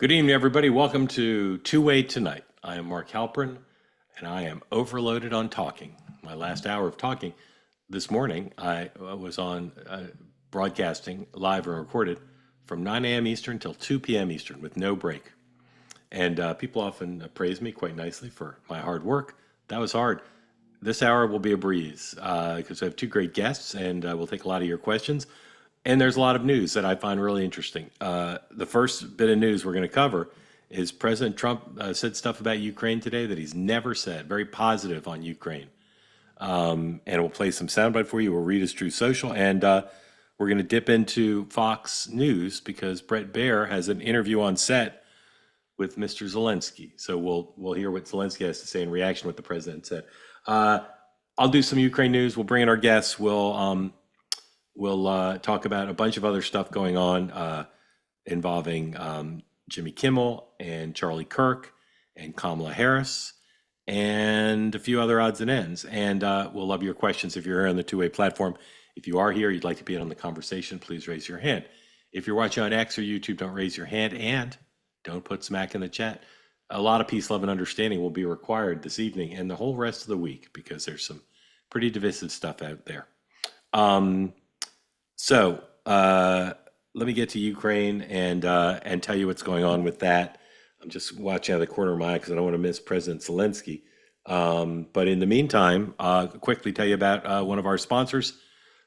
Good evening, everybody. Welcome to Two-Way Tonight. I am Mark Halperin, and I am overloaded on talking. My last hour of talking this morning, I was on broadcasting live and recorded from 9 a.m. Eastern till 2 p.m. Eastern with no break. And people often praise me quite nicely for my hard work. That was hard. This hour will be a breeze because I have two great guests, and we'll take a lot of your questions. And there's a lot of news that I find really interesting. The first bit of news we're going to cover is President Trump said stuff about Ukraine today that he's never said, very positive on Ukraine. And we'll play some soundbite for you. We'll read his True Social. And we're going to dip into Fox News because Bret Baier has an interview on set with Mr. Zelensky. So we'll hear what Zelensky has to say in reaction to what the president said. I'll do some Ukraine news. We'll bring in our guests. We'll talk about a bunch of other stuff going on involving Jimmy Kimmel and Charlie Kirk and Kamala Harris and a few other odds and ends. And we'll love your questions if you're here on the Two-Way platform. If you are here, you'd like to be in on the conversation, please raise your hand. If you're watching on X or YouTube, don't raise your hand and don't put smack in the chat. A lot of peace, love, and understanding will be required this evening and the whole rest of the week because there's some pretty divisive stuff out there. So let me get to Ukraine and tell you what's going on with that. I'm just watching out of the corner of my eye because I don't want to miss President Zelensky. But in the meantime, quickly tell you about one of our sponsors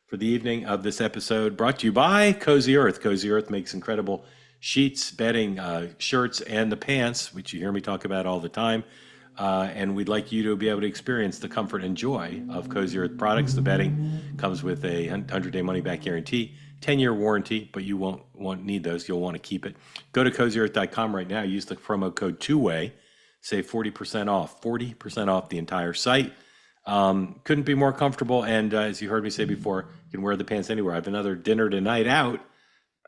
for the evening of this episode, brought to you by Cozy Earth. Cozy Earth makes incredible sheets, bedding, shirts, and the pants, which you hear me talk about all the time. And we'd like you to be able to experience the comfort and joy of Cozy Earth products. The bedding comes with a 100-day money-back guarantee, 10-year warranty, but you won't need those. You'll want to keep it. Go to CozyEarth.com right now. Use the promo code Two-Way. Save 40% off. 40% off the entire site. Couldn't be more comfortable. And as you heard me say before, you can wear the pants anywhere. I have another dinner tonight out.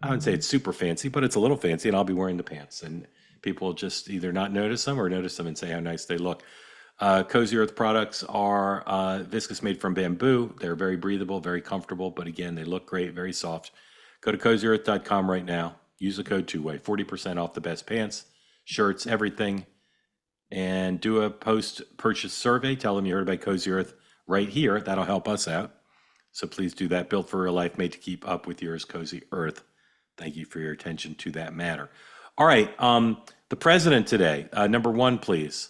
I wouldn't say it's super fancy, but it's a little fancy, and I'll be wearing the pants. And people just either not notice them or notice them and say how nice they look. Cozy Earth products are viscose made from bamboo. They're very breathable, very comfortable, but again, they look great, very soft. Go to CozyEarth.com right now. Use the code Two-Way, 40% off the best pants, shirts, everything. And do a post-purchase survey. Tell them you heard about Cozy Earth right here. That'll help us out. So please do that. Built for real life, made to keep up with yours, Cozy Earth. Thank you for your attention to that matter. All right, the president today, number one, please,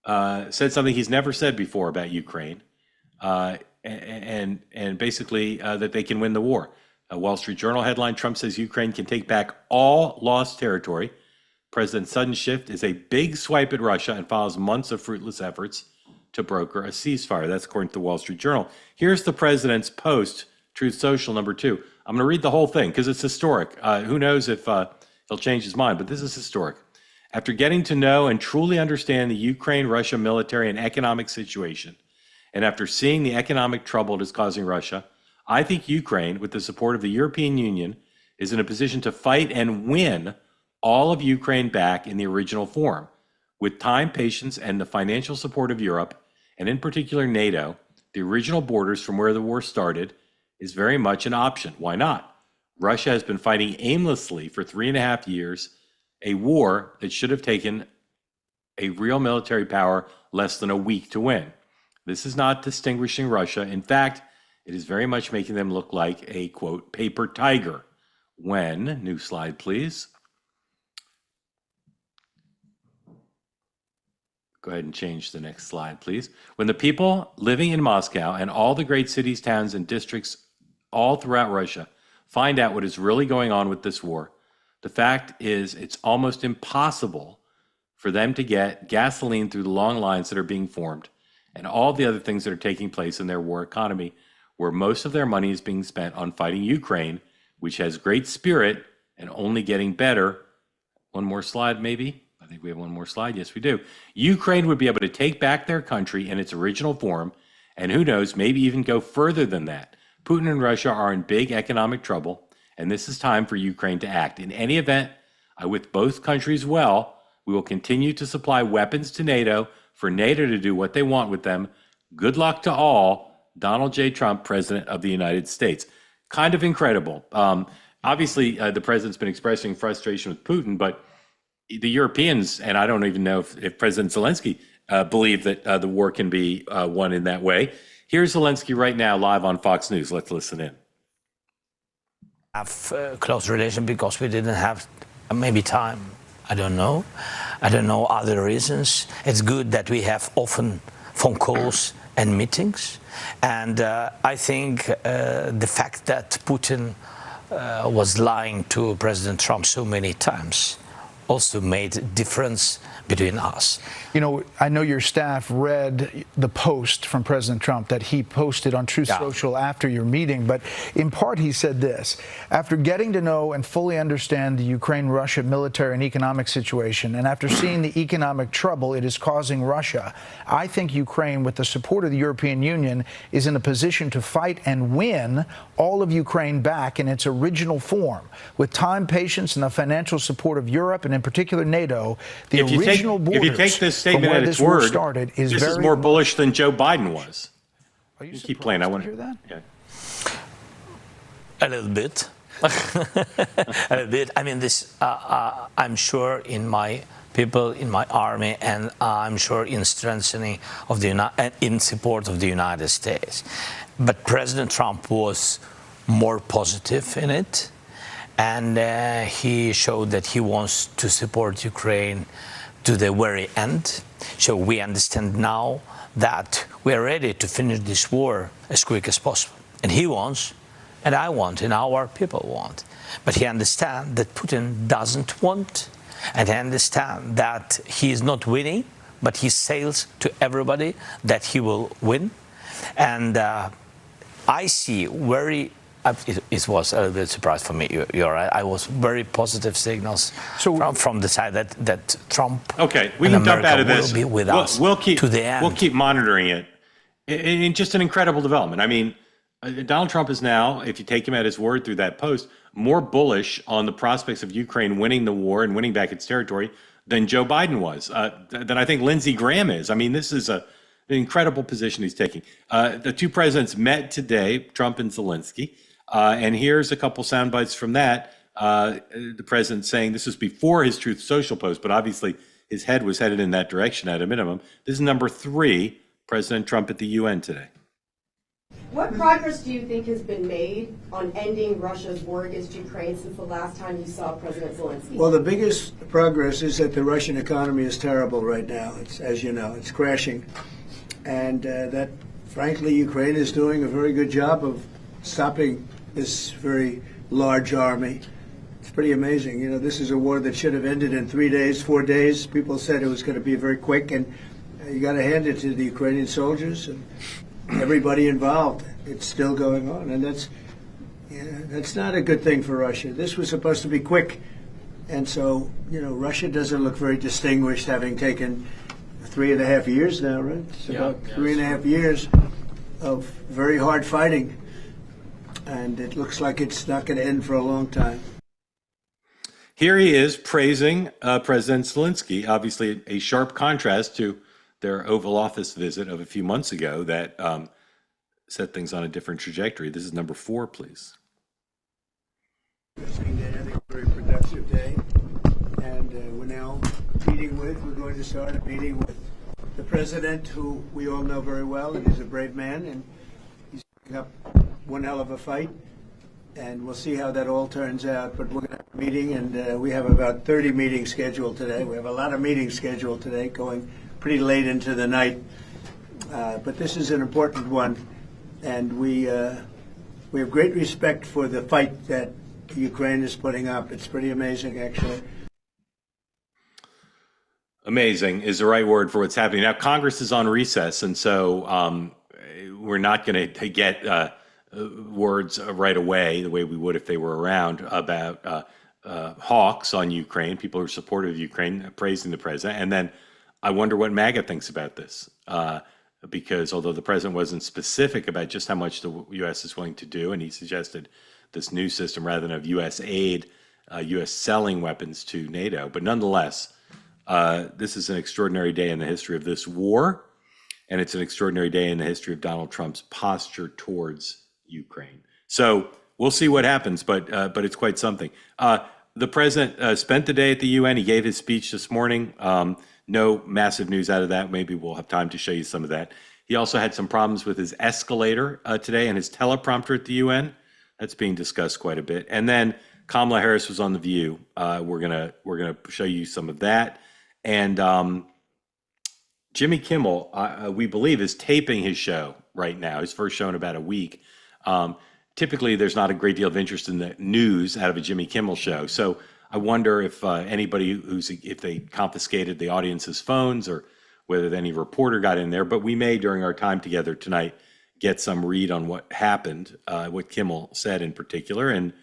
said something he's never said before about Ukraine, and basically that they can win the war. A Wall Street Journal headline, Trump says Ukraine can take back all lost territory. President's sudden shift is a big swipe at Russia and follows months of fruitless efforts to broker a ceasefire. That's according to the Wall Street Journal. Here's the president's post, Truth Social number 2. I'm going to read the whole thing because it's historic. Who knows if he'll change his mind, but this is historic. After getting to know and truly understand the Ukraine-Russia military and economic situation, and after seeing the economic trouble it is causing Russia, I think Ukraine, with the support of the European Union, is in a position to fight and win all of Ukraine back in the original form. With time, patience, and the financial support of Europe, and in particular NATO, the original borders from where the war started is very much an option. Why not? Russia has been fighting aimlessly for 3.5 years, a war that should have taken a real military power less than a week to win. This is not distinguishing Russia. In fact, it is very much making them look like a, quote, paper tiger. When, new slide, please. Go ahead and change the next slide, please. When the people living in Moscow and all the great cities, towns, and districts all throughout Russia find out what is really going on with this war, the fact is it's almost impossible for them to get gasoline through the long lines that are being formed and all the other things that are taking place in their war economy, where most of their money is being spent on fighting Ukraine, which has great spirit and only getting better. One more slide, maybe? I think we have one more slide. Yes, we do. Ukraine would be able to take back their country in its original form, and who knows, maybe even go further than that. Putin and Russia are in big economic trouble, and this is time for Ukraine to act. In any event, I wish both countries well. We will continue to supply weapons to NATO for NATO to do what they want with them. Good luck to all. Donald J. Trump, President of the United States. Kind of incredible. Obviously, the president's been expressing frustration with Putin, but the Europeans, and I don't even know if President Zelensky believe that the war can be won in that way. Here's Zelensky right now, live on Fox News. Let's listen in. Have a close relation because we didn't have maybe time. I don't know. I don't know other reasons. It's good that we have often phone calls and meetings. And I think the fact that Putin was lying to President Trump so many times also made a difference between us. You know, I know your staff read the post from President Trump that he posted on Truth Social after your meeting, but in part he said this: after getting to know and fully understand the Ukraine-Russia military and economic situation, and after seeing the economic trouble it is causing Russia, I think Ukraine, with the support of the European Union, is in a position to fight and win all of Ukraine back in its original form. With time, patience, and the financial support of Europe, and in particular NATO, the original borders, if you take this statement at its word, started, this is more bullish than Joe Biden was. Are you keep playing. I want to hear that? Yeah. A little bit. A little bit. I mean, this. I'm sure in my people, in my army, and I'm sure in strengthening of the in support of the United States. But President Trump was more positive in it, and he showed that he wants to support Ukraine to the very end. So we understand now that we are ready to finish this war as quick as possible. And he wants, and I want, and our people want. But he understands that Putin doesn't want, and he understands that he is not winning, but he says to everybody that he will win. And I see very it was a little bit surprise for me. You're right. I was very positive signals from the side that Trump. Okay, we can dump out of this. Will be with us we'll keep to the end. We'll keep monitoring it. And just an incredible development. I mean, Donald Trump is now, if you take him at his word through that post, more bullish on the prospects of Ukraine winning the war and winning back its territory than Joe Biden was. Than I think Lindsey Graham is. I mean, this is an incredible position he's taking. The two presidents met today, Trump and Zelensky. And here's a couple sound bites from that. The president saying this was before his Truth Social post, but obviously his head was headed in that direction at a minimum. This is number 3, President Trump at the UN today. What progress do you think has been made on ending Russia's war against Ukraine since the last time you saw President Zelensky? Well, the biggest progress is that the Russian economy is terrible right now. It's, as you know, it's crashing. And that, frankly, Ukraine is doing a very good job of stopping this very large army. It's pretty amazing. You know, this is a war that should have ended in 3 days, 4 days. People said it was going to be very quick, and you got to hand it to the Ukrainian soldiers and everybody involved. It's still going on, and that's not a good thing for Russia. This was supposed to be quick, and so, you know, Russia doesn't look very distinguished, having taken 3.5 years now, right? It's about 3.5 years of very hard fighting. And it looks like it's not going to end for a long time. Here he is praising President Zelensky, obviously a sharp contrast to their Oval Office visit of a few months ago that set things on a different trajectory. This is number 4, please. Interesting day, I think a very productive day. And we're now we're going to start a meeting with the president, who we all know very well, and he's a brave man, and he's picking up one hell of a fight, and we'll see how that all turns out. But we're going to have a meeting, and we have about 30 meetings scheduled today. We have a lot of meetings scheduled today, going pretty late into the night. But this is an important one, and we have great respect for the fight that Ukraine is putting up. It's pretty amazing, actually. Amazing is the right word for what's happening. Now, Congress is on recess, and so we're not going to get words right away, the way we would if they were around, about hawks on Ukraine, people who are supportive of Ukraine, praising the president. And then I wonder what MAGA thinks about this, because although the president wasn't specific about just how much the U.S. is willing to do, and he suggested this new system rather than of U.S. aid, U.S. selling weapons to NATO, but nonetheless, this is an extraordinary day in the history of this war, and it's an extraordinary day in the history of Donald Trump's posture towards Ukraine. So we'll see what happens, but it's quite something. The president spent the day at the UN. He gave his speech this morning. No massive news out of that. Maybe we'll have time to show you some of that. He also had some problems with his escalator today and his teleprompter at the UN. That's being discussed quite a bit. And then Kamala Harris was on The View. We're gonna show you some of that. And Jimmy Kimmel, we believe, is taping his show right now. His first show in about a week. Typically, there's not a great deal of interest in the news out of a Jimmy Kimmel show. So I wonder if anybody if they confiscated the audience's phones or whether any reporter got in there. But we may, during our time together tonight, get some read on what happened, what Kimmel said in particular. And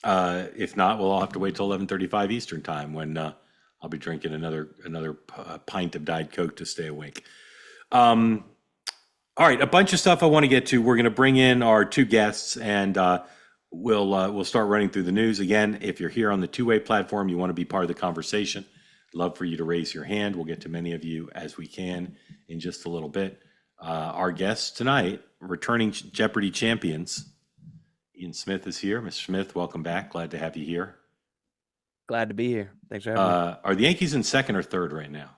if not, we'll all have to wait till 11:35 Eastern time when I'll be drinking another pint of Diet Coke to stay awake. All right, a bunch of stuff I want to get to. We're going to bring in our two guests, and we'll start running through the news. Again, if you're here on the two-way platform, you want to be part of the conversation, love for you to raise your hand. We'll get to many of you as we can in just a little bit. Our guests tonight, returning Jeopardy champions, Ian Smith is here. Mr. Smith, welcome back. Glad to have you here. Glad to be here. Thanks for having me. Are the Yankees in second or third right now?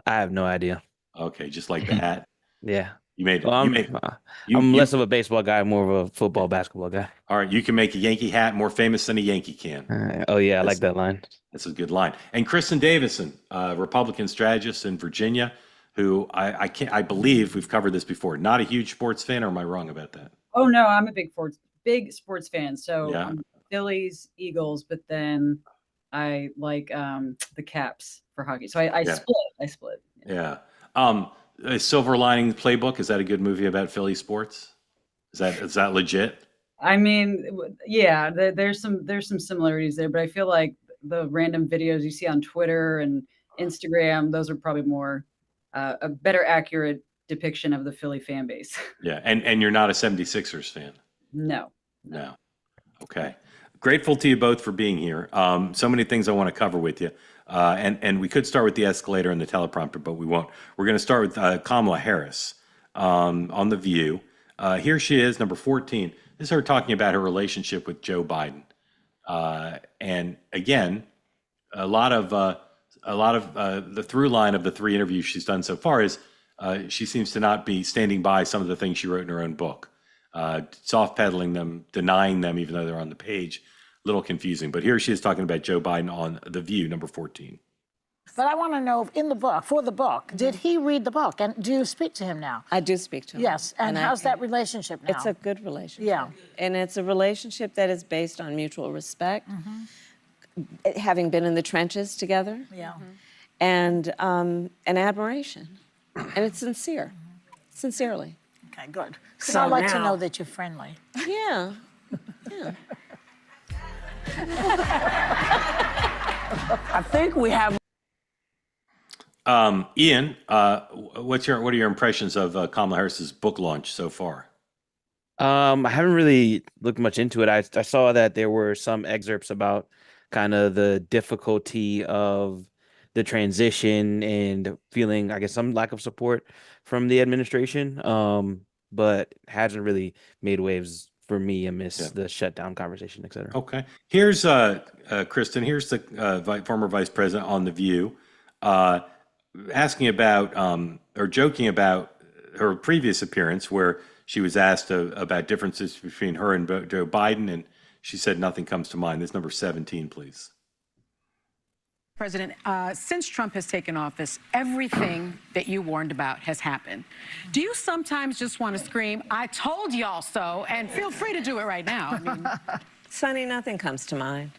I have no idea. Okay, just like the hat. Yeah. You made it. Well, I'm less of a baseball guy, more of a football, basketball guy. All right, you can make a Yankee hat more famous than a Yankee can. Oh yeah, I like that line. That's a good line. And Kristin Davison, Republican strategist in Virginia, who I believe we've covered this before. Not a huge sports fan, or am I wrong about that? Oh no, I'm a big sports fan. So Yeah. Phillies, Eagles, but then I like the Caps for hockey. So I split. Yeah. A Silver Lining Playbook, is that a good movie about Philly sports? Is that legit? I mean, yeah, there's some similarities there, but I feel like the random videos you see on Twitter and Instagram, those are probably more a better accurate depiction of the Philly fan base. Yeah. And you're not a 76ers fan? No. Okay. Grateful to you both for being here. So many things I want to cover with you. And we could start with the escalator and the teleprompter, but we won't. We're going to start with Kamala Harris on The View. Here she is, number 14. This is her talking about her relationship with Joe Biden. And again, a lot of the through line of the three interviews she's done so far is she seems to not be standing by some of the things she wrote in her own book, soft pedaling them, denying them, even though they're on the page. Little confusing, but here she is talking about Joe Biden on The View, number 14. But I want to know, for the book, did he read the book? And do you speak to him now? I do speak to him. Yes. And how's that relationship now? It's a good relationship. Yeah. And it's a relationship that is based on mutual respect, having been in the trenches together. Yeah. And admiration. And it's sincere. Sincerely. Okay, good. So I'd like to know that you're friendly. Yeah. I think we have. Ian, what are your impressions of Kamala Harris's book launch so far? I haven't really looked much into it. I saw that there were some excerpts about kind of the difficulty of the transition and feeling, I guess, some lack of support from the administration, but hasn't really made waves for me amidst the shutdown conversation, et cetera. Okay. Here's Kristin. Here's the former vice president on The View, asking about or joking about her previous appearance where she was asked about differences between her and Joe Biden, and she said nothing comes to mind. This is number 17, please. President, since Trump has taken office, everything that you warned about has happened. Do you sometimes just want to scream, "I told y'all so," and feel free to do it right now? I mean, Sonny, nothing comes to mind.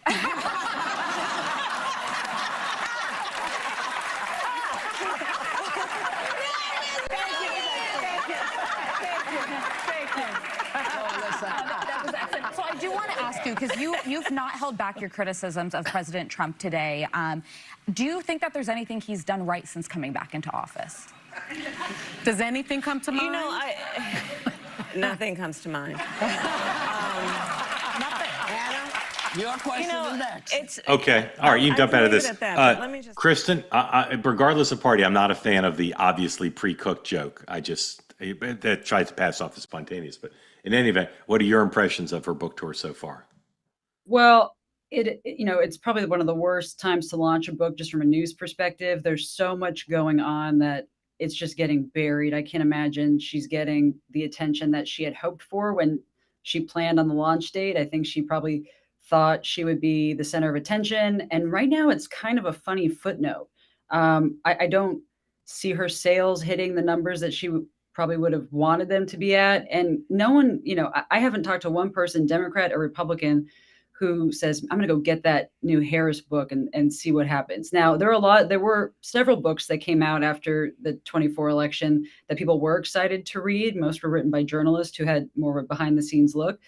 So I do want to ask you, because you've not held back your criticisms of President Trump today. Do you think that there's anything he's done right since coming back into office? does anything come to mind? You know, nothing comes to mind. Your question is next. It's Okay. All right. You can jump out of this. Let me just... Kristin, regardless of party, I'm not a fan of the obviously pre-cooked joke. That tries to pass off as spontaneous. But in any event, what are your impressions of her book tour so far? Well, it's probably one of the worst times to launch a book just from a news perspective. There's so much going on that it's just getting buried. I can't imagine she's getting the attention that she had hoped for when she planned on the launch date. I think she probably thought she would be the center of attention. And right now it's kind of a funny footnote. I don't see her sales hitting the numbers that she probably would have wanted them to be at. And no one, I haven't talked to one person, Democrat or Republican, who says, I'm going to go get that new Harris book and see what happens. Now, there were several books that came out after the 24 election that people were excited to read. Most were written by journalists who had more of a behind the scenes look.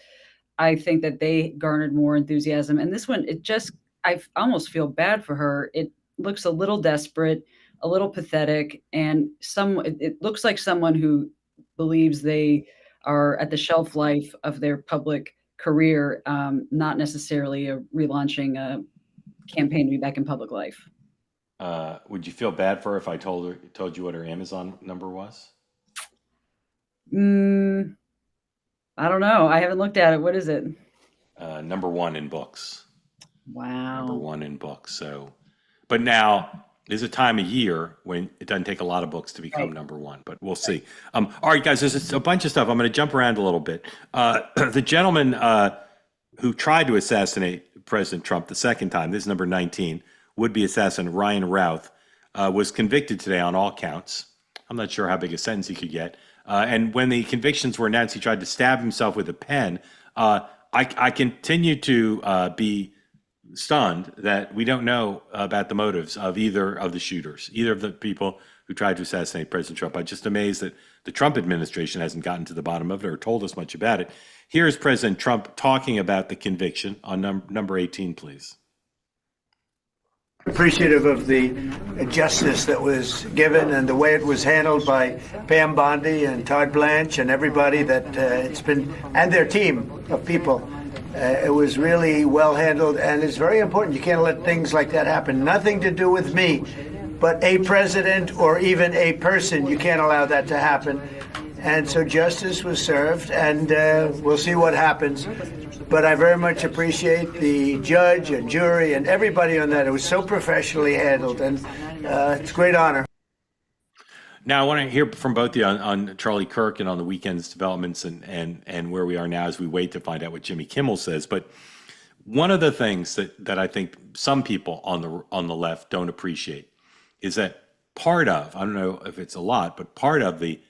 I think that they garnered more enthusiasm. And this one, I almost feel bad for her. It looks a little desperate, a little pathetic, and it looks like someone who believes they are at the shelf life of their public career, not necessarily relaunching a campaign to be back in public life. Would you feel bad for her if I told you what her Amazon number was? I don't know. I haven't looked at it. What is it? Number one in books. Wow. Number one in books. So, but now there's a time of year when it doesn't take a lot of books to become number one, but we'll see. All right, guys, there's a bunch of stuff. I'm going to jump around a little bit. The gentleman who tried to assassinate President Trump the second time, this is number 19, would-be assassin Ryan Routh, was convicted today on all counts. I'm not sure how big a sentence he could get. And when the convictions were announced, he tried to stab himself with a pen. I continue to be stunned that we don't know about the motives of either of the shooters, either of the people who tried to assassinate President Trump. I'm just amazed that the Trump administration hasn't gotten to the bottom of it or told us much about it. Here's President Trump talking about the conviction on number 18, please. Appreciative of the justice that was given and the way it was handled by Pam Bondi and Todd Blanche and everybody that it's been, and their team of people. It was really well handled, and it's very important. You can't let things like that happen. Nothing to do with me, but a president or even a person. You can't allow that to happen. And so justice was served, and we'll see what happens. But I very much appreciate the judge and jury and everybody on that. It was so professionally handled, and it's a great honor. Now, I want to hear from both of you on Charlie Kirk and on the weekend's developments and where we are now as we wait to find out what Jimmy Kimmel says. But one of the things that I think some people on the left don't appreciate is that part of, I don't know if it's a lot, but part of the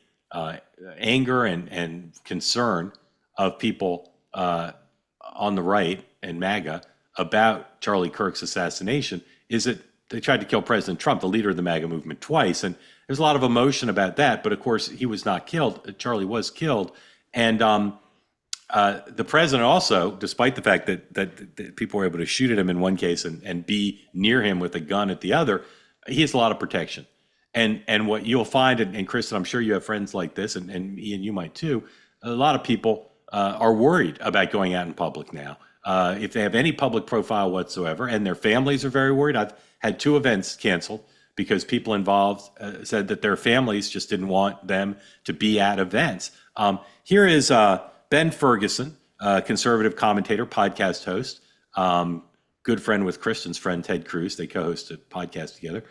anger and concern of people on the right and MAGA about Charlie Kirk's assassination is that they tried to kill President Trump, the leader of the MAGA movement, twice. And there's a lot of emotion about that. But of course, he was not killed. Charlie was killed. And the president also, despite the fact that people were able to shoot at him in one case and be near him with a gun at the other, he has a lot of protection. And what you'll find, and Kristin, I'm sure you have friends like this, and Ian, you might too, a lot of people are worried about going out in public now. If they have any public profile whatsoever, and their families are very worried. I've had 2 events canceled because people involved said that their families just didn't want them to be at events. Here is Ben Ferguson, conservative commentator, podcast host, good friend with Kristin's friend, Ted Cruz. They co-host a podcast together.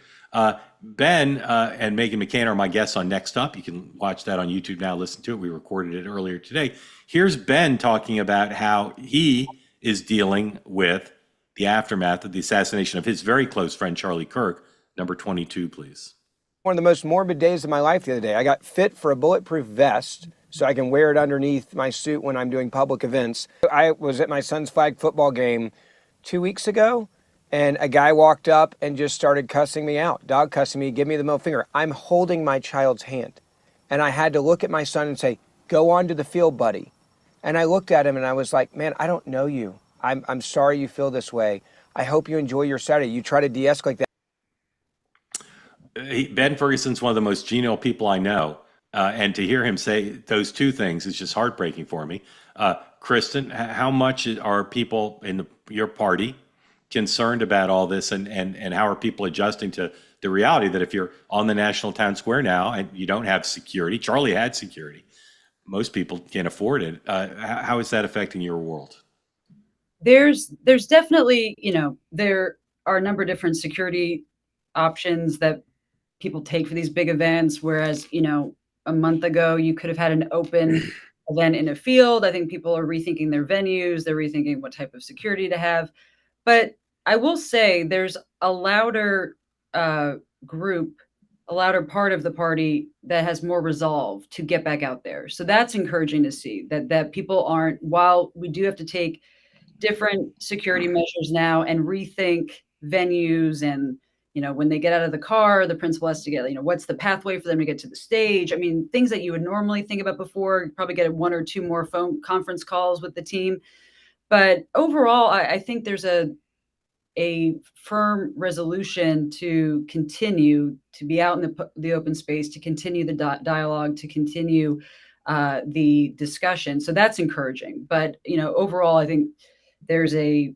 Ben and Meghan McCain are my guests on Next Up. You can watch that on YouTube now, listen to it. We recorded it earlier today. Here's Ben talking about how he is dealing with the aftermath of the assassination of his very close friend, Charlie Kirk. Number 22, please. One of the most morbid days of my life the other day. I got fit for a bulletproof vest so I can wear it underneath my suit when I'm doing public events. I was at my son's flag football game 2 weeks ago, and a guy walked up and just started cussing me out, dog cussing me, give me the middle finger. I'm holding my child's hand. And I had to look at my son and say, go on to the field, buddy. And I looked at him and I was like, man, I don't know you. I'm sorry you feel this way. I hope you enjoy your Saturday. You try to de-escalate that. Ben Ferguson's one of the most genial people I know. And to hear him say those 2 things is just heartbreaking for me. Kristin, how much are people in your party concerned about all this, and how are people adjusting to the reality that if you're on the national town square now and you don't have security, Charlie had security, most people can't afford it. How is that affecting your world? there's definitely, there are a number of different security options that people take for these big events, whereas, a month ago you could have had an open event in a field. I think people are rethinking their venues, they're rethinking what type of security to have. But I will say there's a louder group, a louder part of the party that has more resolve to get back out there. So that's encouraging to see that people aren't, while we do have to take different security measures now and rethink venues and, when they get out of the car, the principal has to get, what's the pathway for them to get to the stage? I mean, things that you would normally think about before, you probably get one or two more phone conference calls with the team. But overall, I think there's a firm resolution to continue to be out in the open space, to continue the dialogue, to continue the discussion. So that's encouraging. But overall, I think there's I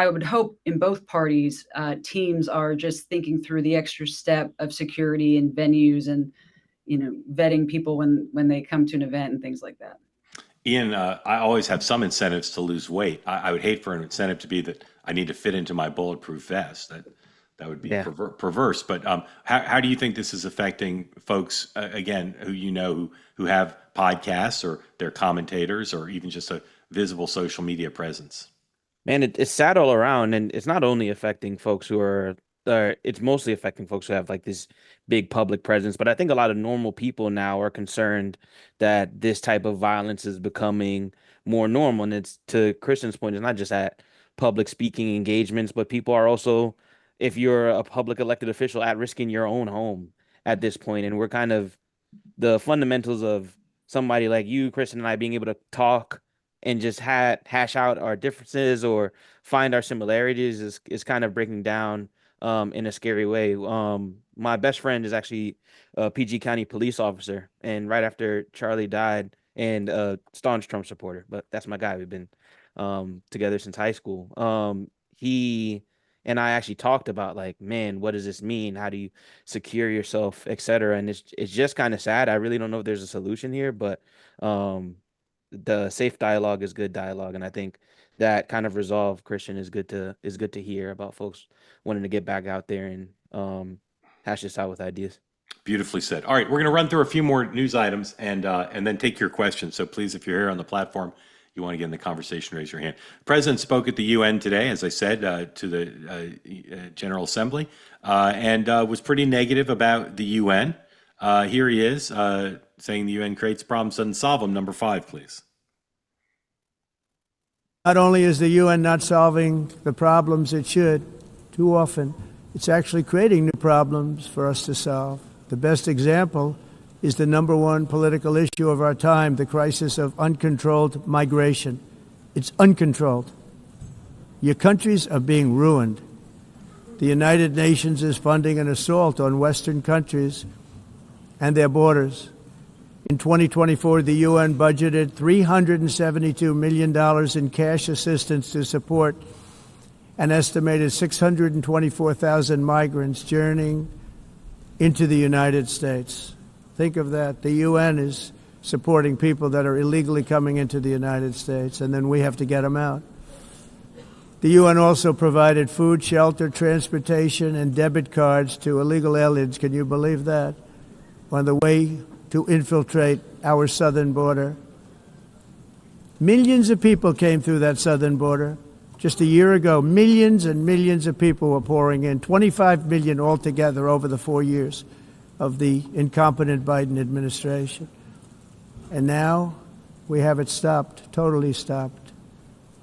would hope in both parties, teams are just thinking through the extra step of security and venues and vetting people when they come to an event and things like that. Ian, I always have some incentives to lose weight. I would hate for an incentive to be that I need to fit into my bulletproof vest. That would be perverse. But how do you think this is affecting folks, again, who have podcasts or they're commentators or even just a visible social media presence? Man, it's sad all around, and it's not only affecting folks who are it's mostly affecting folks who have like this big public presence, but I think a lot of normal people now are concerned that this type of violence is becoming more normal. And it's, to Kristen's point, it's not just at public speaking engagements, but people are also, if you're a public elected official, at risk in your own home at this point. And we're kind of, the fundamentals of somebody like you, Kristen, and I being able to talk and just hash out our differences or find our similarities is kind of breaking down in a scary way. My best friend is actually a PG County police officer, and right after Charlie died, and a staunch Trump supporter, but that's my guy. We've been together since high school. He and I actually talked about, like, man, what does this mean? How do you secure yourself, et cetera? And it's just kind of sad. I really don't know if there's a solution here, but the safe dialogue is good dialogue, and I think that kind of resolve, Christian, is good to hear about folks wanting to get back out there and hash this out with ideas. Beautifully said. All right, we're going to run through a few more news items and then take your questions. So please, if you're here on the platform, you want to get in the conversation, raise your hand. The president spoke at the UN today, as I said, to the General Assembly, and was pretty negative about the UN. Here he is saying the UN creates problems, doesn't solve them. Number 5, please. Not only is the UN not solving the problems it should, too often, it's actually creating new problems for us to solve. The best example is the number one political issue of our time, the crisis of uncontrolled migration. It's uncontrolled. Your countries are being ruined. The United Nations is funding an assault on Western countries and their borders. In 2024, the UN budgeted $372 million in cash assistance to support an estimated 624,000 migrants journeying into the United States. Think of that. The UN is supporting people that are illegally coming into the United States, and then we have to get them out. The UN also provided food, shelter, transportation, and debit cards to illegal aliens. Can you believe that? On the way to infiltrate our southern border. Millions of people came through that southern border. Just a year ago, millions and millions of people were pouring in, 25 million altogether over the 4 years of the incompetent Biden administration. And now we have it stopped, totally stopped.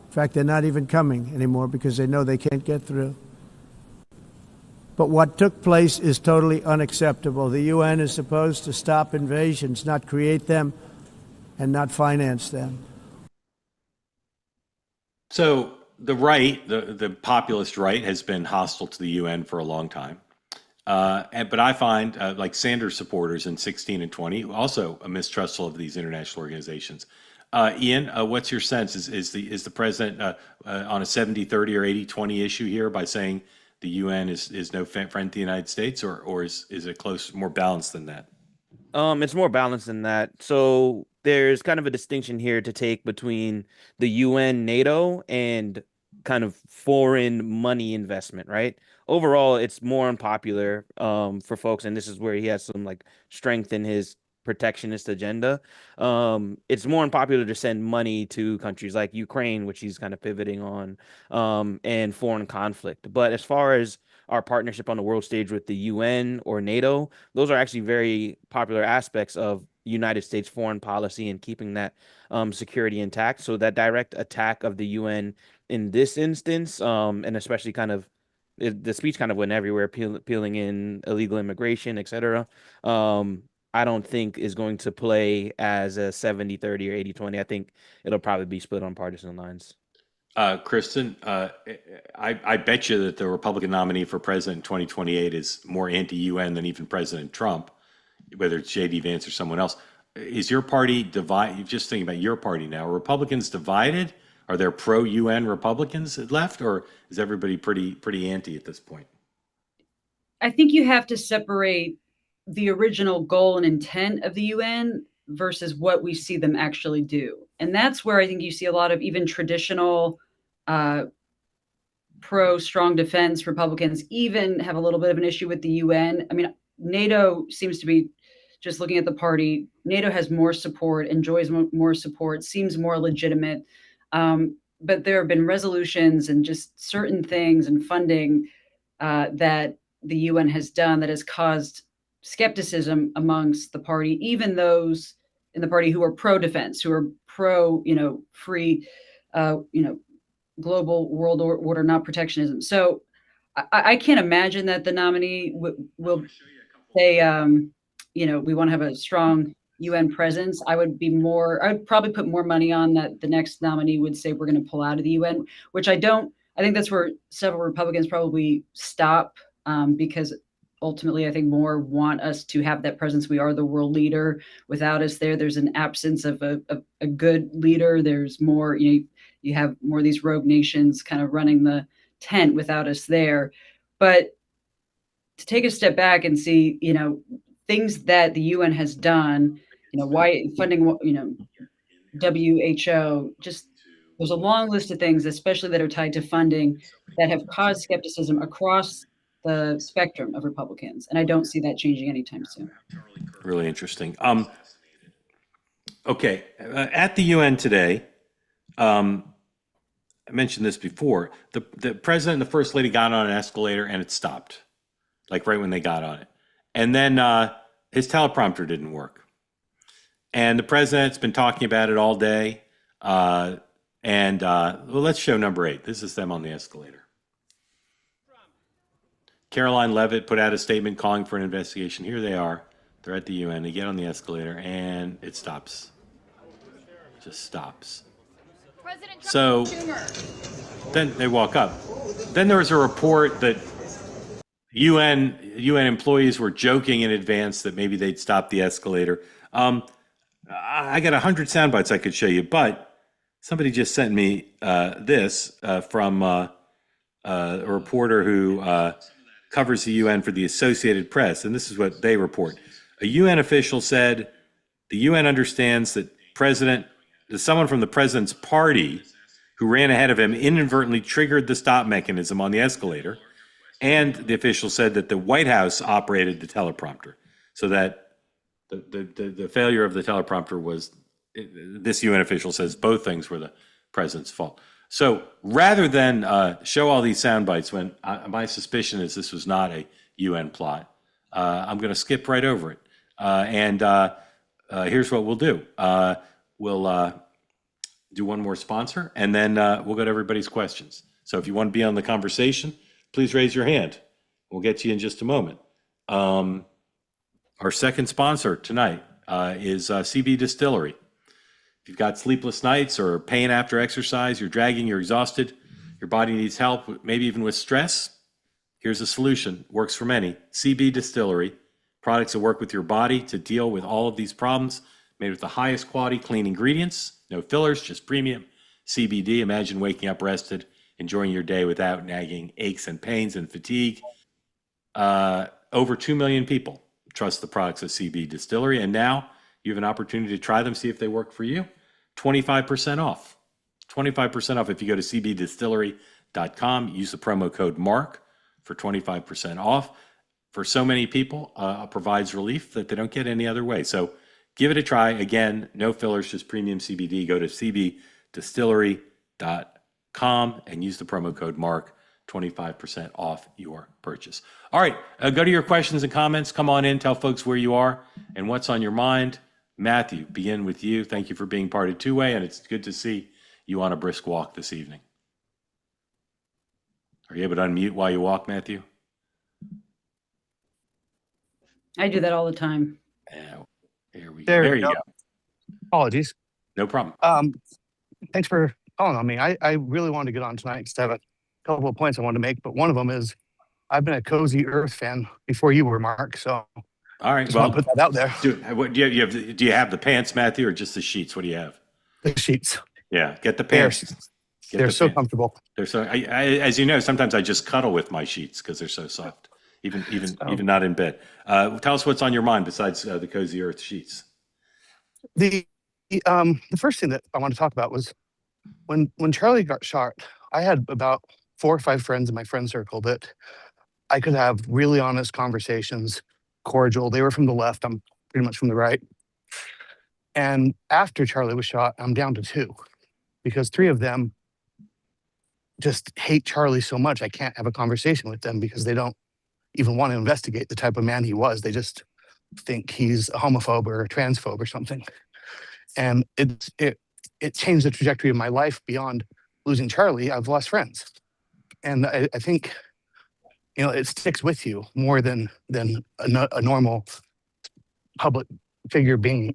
In fact, they're not even coming anymore because they know they can't get through. But what took place is totally unacceptable. The UN is supposed to stop invasions, not create them and not finance them. So the right, the populist right, has been hostile to the UN for a long time. But I find, like Sanders supporters in 16 and 20, also a mistrustful of these international organizations. Ian, what's your sense? Is the president on a 70-30 or 80-20 issue here by saying the UN is no friend to the United States, or is it close, more balanced than that? It's more balanced than that. So there's kind of a distinction here to take between the UN, NATO, and kind of foreign money investment, right? Overall, it's more unpopular for folks, and this is where he has some like strength in his protectionist agenda. It's more unpopular to send money to countries like Ukraine, which he's kind of pivoting on, and foreign conflict. But as far as our partnership on the world stage with the UN or NATO, those are actually very popular aspects of United States foreign policy and keeping that security intact. So that direct attack of the UN in this instance, and especially kind of the speech kind of went everywhere, peeling in illegal immigration, et cetera. I don't think is going to play as a 70-30 or 80-20. I think it'll probably be split on partisan lines. Kristin, I bet you that the Republican nominee for president in 2028 is more anti-UN than even President Trump, whether it's J.D. Vance or someone else. Is your party divided? You're just thinking about your party now. Are Republicans divided? Are there pro-UN Republicans left, or is everybody pretty anti at this point? I think you have to separate the original goal and intent of the UN versus what we see them actually do. And that's where I think you see a lot of even traditional pro-strong defense Republicans even have a little bit of an issue with the UN. I mean, NATO seems to be, just looking at the party, NATO has more support, enjoys more support, seems more legitimate. But there have been resolutions and just certain things and funding that the UN has done that has caused skepticism amongst the party, even those in the party who are pro-defense, who are pro, free, global world order, not protectionism. So I can't imagine that the nominee will say, we want to have a strong UN presence. I would probably put more money on that the next nominee would say we're going to pull out of the UN, which I don't. I think that's where several Republicans probably stop because ultimately I think more want us to have that presence. We are the world leader. Without us there's an absence of a good leader. There's more, you have more of these rogue nations kind of running the tent without us there. But to take a step back and see, things that the UN has done, why funding, WHO, just there's a long list of things, especially that are tied to funding, that have caused skepticism across the spectrum of Republicans. And I don't see that changing anytime soon. Really interesting. Okay. At the UN today, I mentioned this before, the president and the first lady got on an escalator and it stopped, like right when they got on it. And then his teleprompter didn't work. And the president's been talking about it all day. Well, let's show number 8. This is them on the escalator. Caroline Leavitt put out a statement calling for an investigation. Here they are. They're at the UN. They get on the escalator, and it stops. It just stops. So then they walk up. Then there was a report that UN employees were joking in advance that maybe they'd stop the escalator. I got 100 sound bites I could show you, but somebody just sent me this from a reporter who covers the UN for the Associated Press, and this is what they report. A UN official said the UN understands that someone from the president's party who ran ahead of him inadvertently triggered the stop mechanism on the escalator, and the official said that the White House operated the teleprompter, so that the failure of the teleprompter was, this UN official says both things were the president's fault. So rather than show all these sound bites, when my suspicion is this was not a UN plot, I'm going to skip right over it. Here's what we'll do. We'll do one more sponsor, and then we'll go to everybody's questions. So if you want to be on the conversation, please raise your hand. We'll get to you in just a moment. Our second sponsor tonight is CB Distillery. If you've got sleepless nights or pain after exercise, you're dragging, you're exhausted, your body needs help, maybe even with stress, here's a solution. Works for many. CB Distillery. Products that work with your body to deal with all of these problems, made with the highest quality clean ingredients, no fillers, just premium CBD. Imagine waking up rested, enjoying your day without nagging aches and pains and fatigue. Over 2 million people trust the products of CB Distillery, and now you have an opportunity to try them, see if they work for you. 25% off. 25% off if you go to cbdistillery.com, use the promo code MARK for 25% off. For so many people, provides relief that they don't get any other way. So give it a try. Again, no fillers, just premium CBD. Go to cbdistillery.com and use the promo code MARK, 25% off your purchase. All right, go to your questions and comments. Come on in, tell folks where you are and what's on your mind. Matthew, begin with you. Thank you for being part of Two Way, and it's good to see you on a brisk walk this evening. Are you able to unmute while you walk, Matthew? I do that all the time. Here we go. There There you you go. go. Apologies. No problem. Thanks for calling on me. I really wanted to get on tonight because I have a couple of points I wanted to make, but one of them is I've been a Cozy Earth fan before you were, Mark. So all right, just want to put that out there. Do you have the pants, Matthew, or just the sheets? What do you have? The sheets. Yeah, get the pants. They're so comfortable. They're so. As you know, sometimes I just cuddle with my sheets because they're so soft. Even not in bed. Tell us what's on your mind besides the Cozy Earth sheets. The first thing that I want to talk about was when Charlie got shot. I had about 4 or 5 friends in my friend circle that I could have really honest conversations, cordial. They were from the left. I'm pretty much from the right. And after Charlie was shot, I'm down to 2 because 3 of them just hate Charlie so much I can't have a conversation with them because they don't even want to investigate the type of man he was. They just think he's a homophobe or a transphobe or something. And it changed the trajectory of my life. Beyond losing Charlie, I've lost friends. And I think, it sticks with you more than a normal public figure being,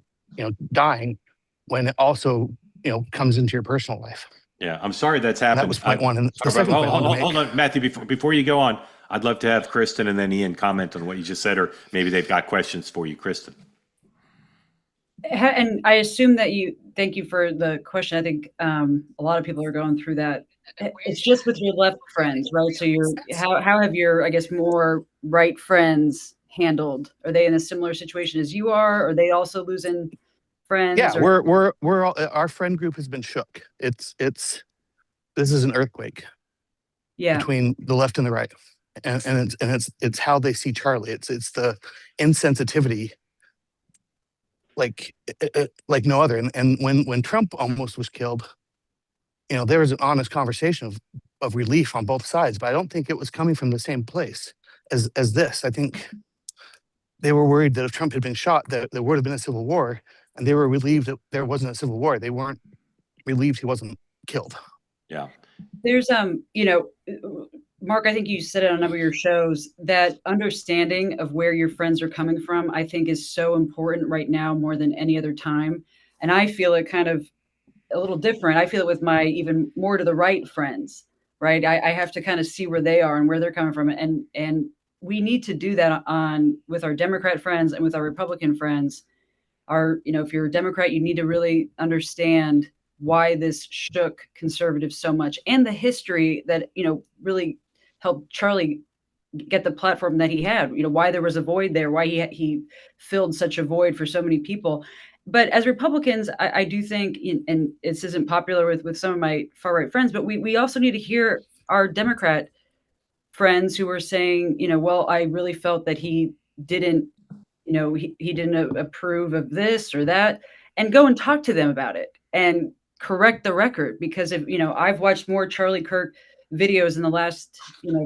dying, when it also, comes into your personal life. Yeah, I'm sorry that's happened. That was point one. And the second point hold on, Matthew, before you go on, I'd love to have Kristin and then Ian comment on what you just said, or maybe they've got questions for you, Kristin. And I assume that thank you for the question. I think a lot of people are going through that. It's just with your left friends, right? So how have your, I guess, more right friends handled? Are they in a similar situation as you are? Are they also losing friends? Yeah, we're all, our friend group has been shook. This is an earthquake. Yeah. Between the left and the right. And it's how they see Charlie. It's the insensitivity like no other. And when Trump almost was killed, there was an honest conversation of relief on both sides, but I don't think it was coming from the same place as this. I think they were worried that if Trump had been shot, that there would have been a civil war, and they were relieved that there wasn't a civil war. They weren't relieved he wasn't killed. Yeah. There's Mark, I think you said it on a number of your shows, that understanding of where your friends are coming from, I think, is so important right now more than any other time. And I feel it kind of a little different. I feel it with my even more to the right friends, right? I have to kind of see where they are and where they're coming from. And we need to do that with our Democrat friends and with our Republican friends. If you're a Democrat, you need to really understand why this shook conservatives so much, and the history that, really helped Charlie get the platform that he had, why there was a void there, why he filled such a void for so many people. But as Republicans, I do think, and this isn't popular with some of my far right friends, but we also need to hear our Democrat friends who are saying, well, I really felt that he didn't, he didn't approve of this or that, and go and talk to them about it and correct the record. Because if, I've watched more Charlie Kirk videos in the last,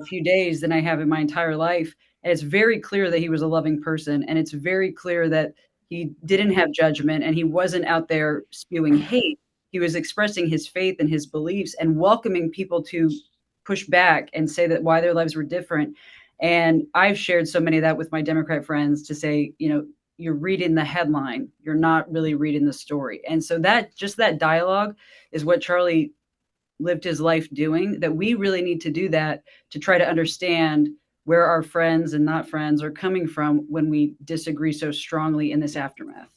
few days than I have in my entire life. And it's very clear that he was a loving person. And it's very clear that he didn't have judgment and he wasn't out there spewing hate. He was expressing his faith and his beliefs and welcoming people to push back and say that why their lives were different. And I've shared so many of that with my Democrat friends to say, you're reading the headline, you're not really reading the story. And so that dialogue is what Charlie lived his life doing, that we really need to do that to try to understand where our friends and not friends are coming from when we disagree so strongly in this aftermath.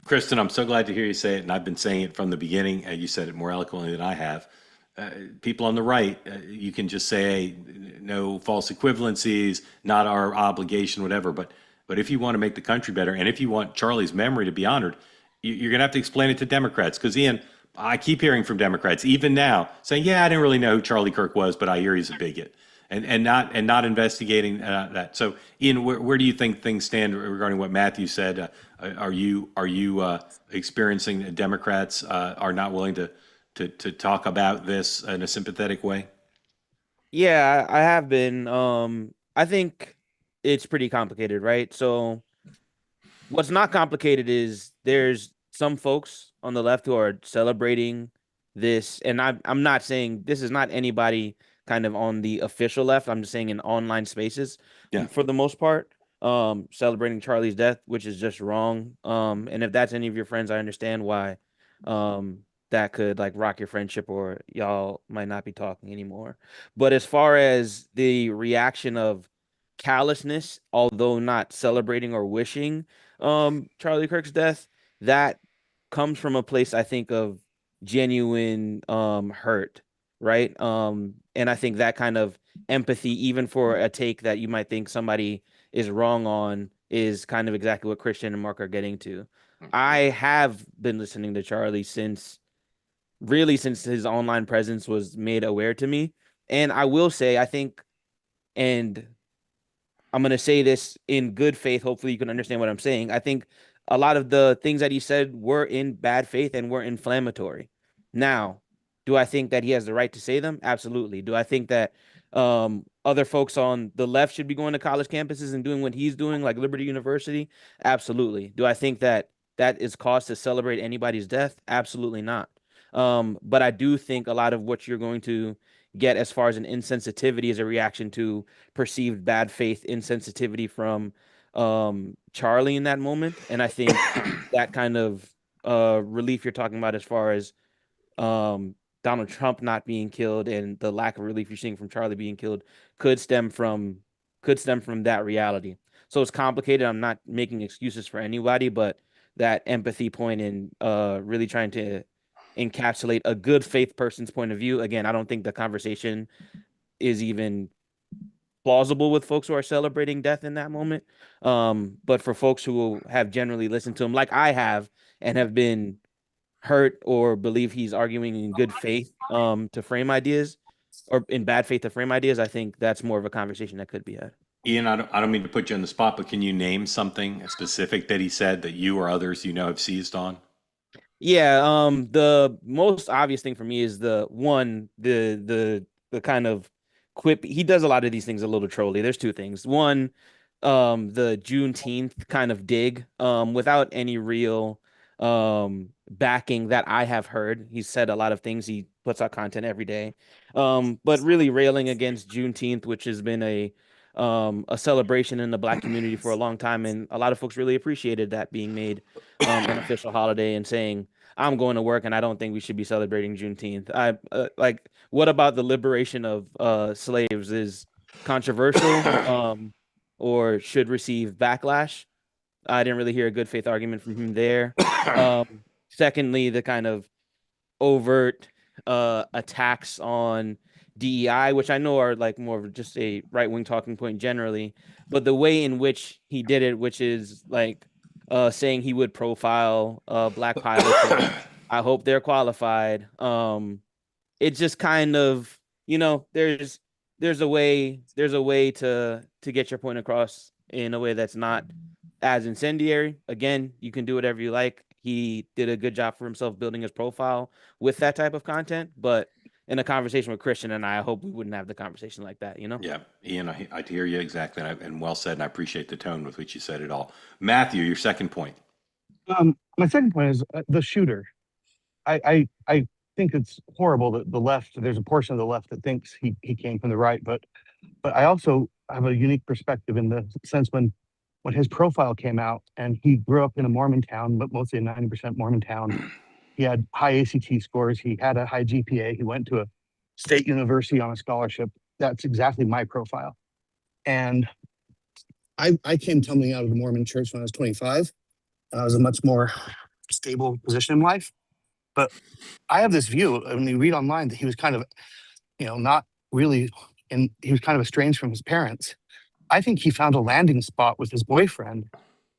Kristin, I'm so glad to hear you say it, and I've been saying it from the beginning. You said it more eloquently than I have. People on the right, you can just say no false equivalencies, not our obligation, whatever. But if you want to make the country better, and if you want Charlie's memory to be honored, You're going to have to explain it to Democrats, because Ian, I keep hearing from Democrats, even now, saying, "Yeah, I didn't really know who Charlie Kirk was, but I hear he's a bigot," and not investigating that. So, Ian, where do you think things stand regarding what Matthew said? Are you experiencing that Democrats are not willing to talk about this in a sympathetic way? Yeah, I have been. I think it's pretty complicated, right? So what's not complicated is there's some folks on the left who are celebrating this, and I'm not saying this is not anybody kind of on the official left. I'm just saying in online spaces, Yeah. for the most part, celebrating Charlie's death, which is just wrong. And if that's any of your friends, I understand why that could like rock your friendship, or y'all might not be talking anymore. But as far as the reaction of callousness, although not celebrating or wishing Charlie Kirk's death, that comes from a place, I think, of genuine hurt, right? And I think that kind of empathy, even for a take that you might think somebody is wrong on, is kind of exactly what Kristin and Mark are getting to. I have been listening to Charlie since his online presence was made aware to me. And I will say, I think, and I'm going to say this in good faith, hopefully you can understand what I'm saying. I think a lot of the things that he said were in bad faith and were inflammatory. Now, do I think that he has the right to say them? Absolutely. Do I think that other folks on the left should be going to college campuses and doing what he's doing, like Liberty University? Absolutely. Do I think that that is cause to celebrate anybody's death? Absolutely not. But I do think a lot of what you're going to get as far as an insensitivity is a reaction to perceived bad faith, insensitivity from Charlie in that moment. And I think that kind of relief you're talking about as far as Donald Trump not being killed and the lack of relief you're seeing from Charlie being killed could stem from that reality. So it's complicated. I'm not making excuses for anybody, but that empathy point and really trying to encapsulate a good faith person's point of view. Again, I don't think the conversation is even plausible with folks who are celebrating death in that moment. But for folks who have generally listened to him, like I have, and have been hurt or believe he's arguing in good faith to frame ideas, or in bad faith to frame ideas, I think that's more of a conversation that could be had. Ian, I don't mean to put you on the spot, but can you name something specific that he said that you or others have seized on? Yeah, the most obvious thing for me is the kind of quip. He does a lot of these things a little trolly. There's two things. One, the Juneteenth kind of dig, without any real backing that I have heard. He's said a lot of things. He puts out content every day, but really railing against Juneteenth, which has been a celebration in the Black community for a long time, and a lot of folks really appreciated that being made an official holiday, and saying, I'm going to work and I don't think we should be celebrating Juneteenth. Like, what about the liberation of slaves is controversial or should receive backlash? I didn't really hear a good faith argument from him there. Secondly, the kind of overt attacks on DEI, which I know are like more of just a right-wing talking point generally, but the way in which he did it, which is like saying he would profile Black pilots, I hope they're qualified. It just kind of, there's a way to get your point across in a way that's not as incendiary. Again, you can do whatever you like. He did a good job for himself building his profile with that type of content, but in a conversation with Kristin and I hope we wouldn't have the conversation like that, Yeah, Ian, I hear you exactly, and well said, and I appreciate the tone with which you said it all. Matthew, your second point. My second point is the shooter. I think it's horrible that the left, there's a portion of the left that thinks he came from the right, but I also have a unique perspective in the sense when his profile came out, and he grew up in a Mormon town, but mostly a 90% Mormon town. He had high ACT scores. He had a high GPA. He went to a state university on a scholarship. That's exactly my profile. And I came tumbling out of the Mormon church when I was 25. I was a much more stable position in life. But I have this view, when you read online, that he was kind of, not really, and he was kind of estranged from his parents. I think he found a landing spot with his boyfriend.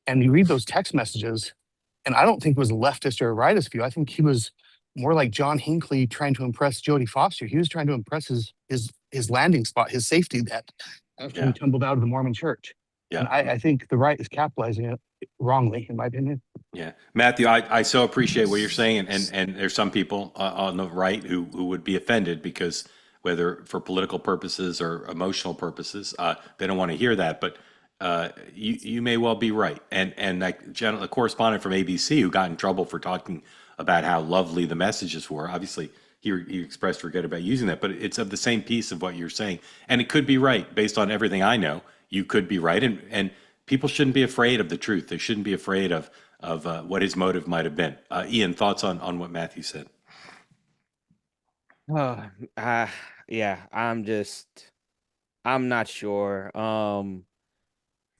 And you read those text messages, And I don't think it was a leftist or a rightist view. I think he was more like John Hinckley trying to impress Jodie Foster. He was trying to impress his landing spot, his safety net after he tumbled out of the Mormon church. And I think the right is capitalizing it wrongly, in my opinion. Yeah, Matthew, I so appreciate what you're saying, and there's some people on the right who would be offended because whether for political purposes or emotional purposes, they don't want to hear that. But you may well be right. And like a correspondent from ABC who got in trouble for talking about how lovely the messages were. Obviously, he expressed regret about using that, but it's of the same piece of what you're saying, and it could be right based on everything I know. You could be right, and people shouldn't be afraid of the truth. They shouldn't be afraid of what his motive might have been. Ian, thoughts on what Matthew said? Yeah, I'm not sure.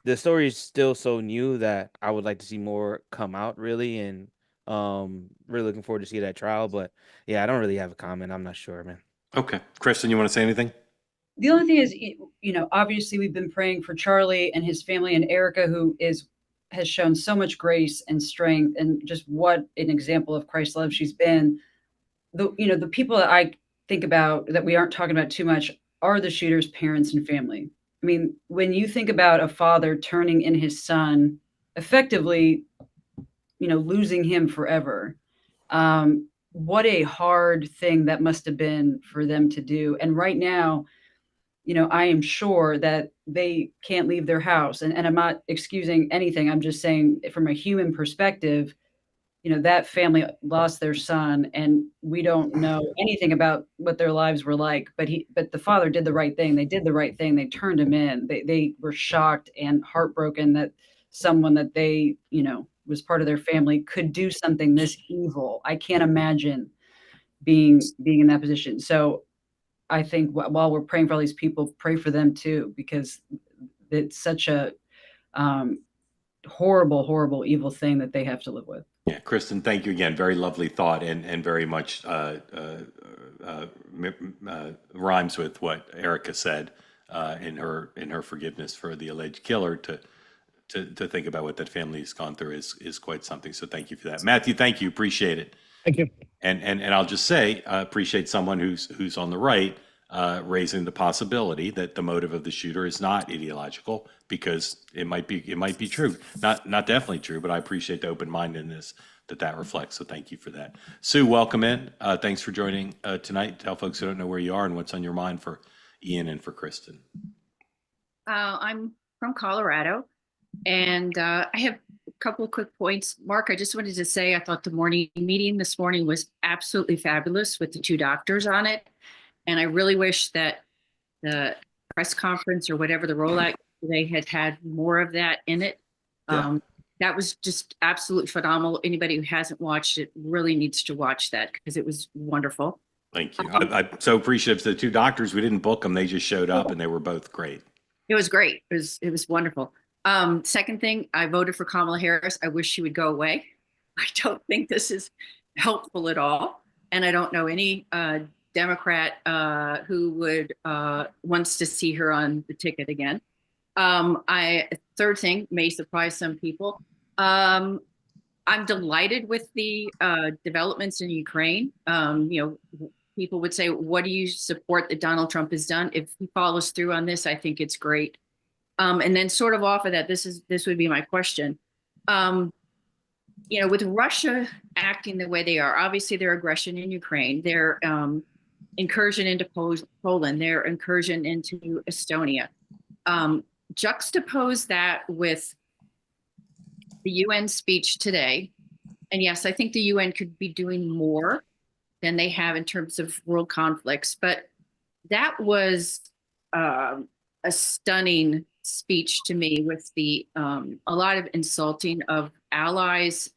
The story is still so new that I would like to see more come out, really, and really looking forward to see that trial. But yeah, I don't really have a comment. I'm not sure, man. Okay, Kristin, you want to say anything? The only thing is, obviously we've been praying for Charlie and his family and Erica, who has shown so much grace and strength, and just what an example of Christ's love she's been. The people that I think about that we aren't talking about too much are the shooter's parents and family. I mean, when you think about a father turning in his son, effectively, losing him forever, what a hard thing that must have been for them to do. And right now, I am sure that they can't leave their house. And I'm not excusing anything. I'm just saying from a human perspective, that family lost their son, and we don't know anything about what their lives were like, but the father did the right thing. They did the right thing. They turned him in. They were shocked and heartbroken that someone that they, was part of their family could do something this evil. I can't imagine being in that position. So I think while we're praying for all these people, pray for them too, because it's such a horrible, horrible, evil thing that they have to live with. Yeah, Kristin, thank you again. Very lovely thought, and very much rhymes with what Erica said in her forgiveness for the alleged killer. To think about what that family has gone through is quite something. So thank you for that, Matthew. Thank you, appreciate it. Thank you. And I'll just say, appreciate someone who's on the right raising the possibility that the motive of the shooter is not ideological, because it might be true, not definitely true, but I appreciate the open-mindedness that reflects. So thank you for that. Sue, welcome in. Thanks for joining tonight. Tell folks who don't know where you are and what's on your mind for Ian and for Kristin. I'm from Colorado, and I have a couple of quick points. Mark, I just wanted to say I thought the morning meeting this morning was absolutely fabulous with the two doctors on it. And I really wish that the press conference or whatever the rollout they had more of that in it. That was just absolutely phenomenal. Anybody who hasn't watched it really needs to watch that, because it was wonderful. Thank you. I'm so appreciative to the two doctors. We didn't book them. They just showed up and they were both great. It was great. It was wonderful. Second thing, I voted for Kamala Harris. I wish she would go away. I don't think this is helpful at all. And I don't know any Democrat who would wants to see her on the ticket again. Third thing may surprise some people. I'm delighted with the developments in Ukraine. People would say, what do you support that Donald Trump has done? If he follows through on this, I think it's great. And then sort of off of that, this would be my question. With Russia acting the way they are, obviously their aggression in Ukraine, their incursion into Poland, their incursion into Estonia, juxtapose that with the UN speech today. And yes, I think the UN could be doing more than they have in terms of world conflicts, but that was a stunning speech to me, with a lot of insulting of allies,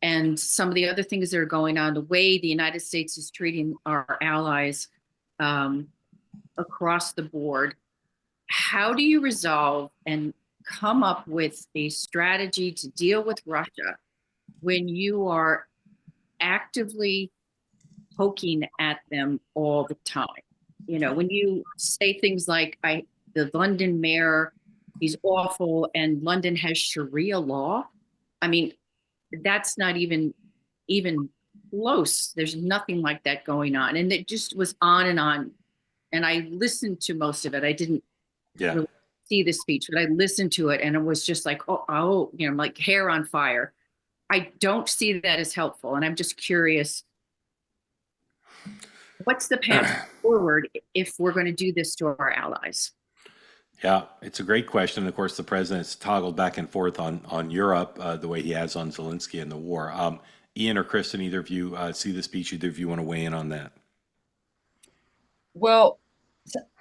and some of the other things that are going on, the way the United States is treating our allies across the board. How do you resolve and come up with a strategy to deal with Russia when you are actively poking at them all the time? When you say things like, the London mayor, he's awful, and London has Sharia law. I mean, that's not even close. There's nothing like that going on. And it just was on and on. And I listened to most of it. I didn't really see the speech, but I listened to it and it was just like, like hair on fire. I don't see that as helpful. And I'm just curious, what's the path forward if we're going to do this to our allies? Yeah, it's a great question. Of course, the president's toggled back and forth on Europe the way he has on Zelensky and the war. Ian or Kristen, either of you see the speech? Either of you want to weigh in on that? Well,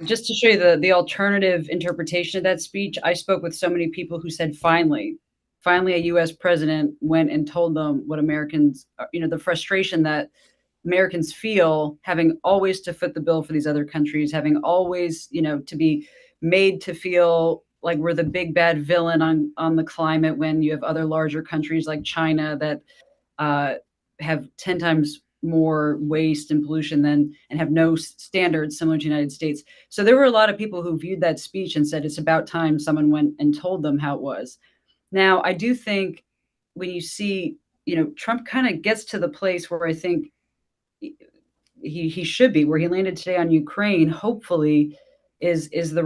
just to show you the alternative interpretation of that speech, I spoke with so many people who said, finally, a U.S. president went and told them what Americans, the frustration that Americans feel having always to foot the bill for these other countries, having always, to be made to feel like we're the big bad villain on the climate when you have other larger countries like China that have 10 times more waste and pollution and have no standards similar to the United States. So there were a lot of people who viewed that speech and said it's about time someone went and told them how it was. Now, I do think when you see, Trump kind of gets to the place where I think he should be, where he landed today on Ukraine, hopefully is the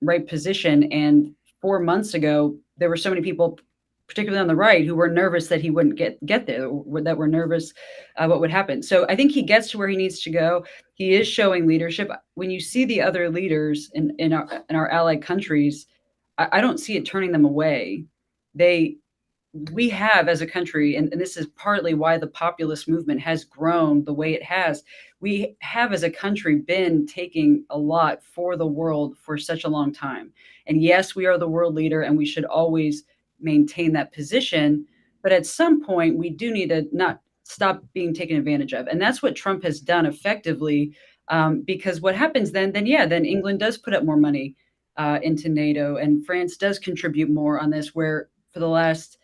right position. And 4 months ago, there were so many people, particularly on the right, who were nervous that he wouldn't get there, that were nervous what would happen. So I think he gets to where he needs to go. He is showing leadership. When you see the other leaders in our allied countries, I don't see it turning them away. We have, as a country, and this is partly why the populist movement has grown the way it has, we have, as a country, been taking a lot for the world for such a long time. And yes, we are the world leader, and we should always maintain that position. But at some point, we do need to not stop being taken advantage of. And that's what Trump has done effectively, because what happens then England does put up more money into NATO, and France does contribute more on this, where for the last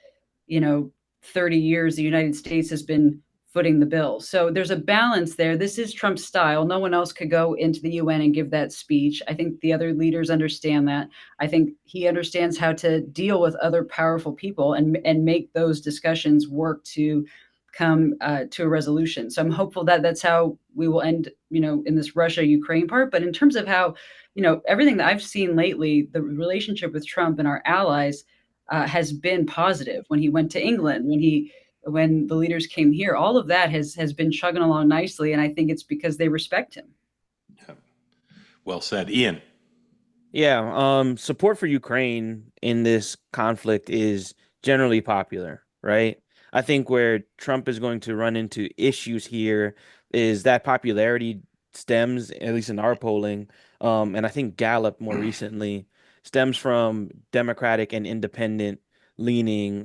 30 years, the United States has been footing the bill. So there's a balance there. This is Trump's style. No one else could go into the UN and give that speech. I think the other leaders understand that. I think he understands how to deal with other powerful people and make those discussions work to come to a resolution. So I'm hopeful that that's how we will end, in this Russia-Ukraine part. But in terms of how, everything that I've seen lately, the relationship with Trump and our allies has been positive. When he went to England, when the leaders came here, all of that has been chugging along nicely, and I think it's because they respect him. Yeah. Well said, Ian. Yeah, support for Ukraine in this conflict is generally popular, right? I think where Trump is going to run into issues here is that popularity stems, at least in our polling, and I think Gallup more recently, stems from Democratic and independent leaning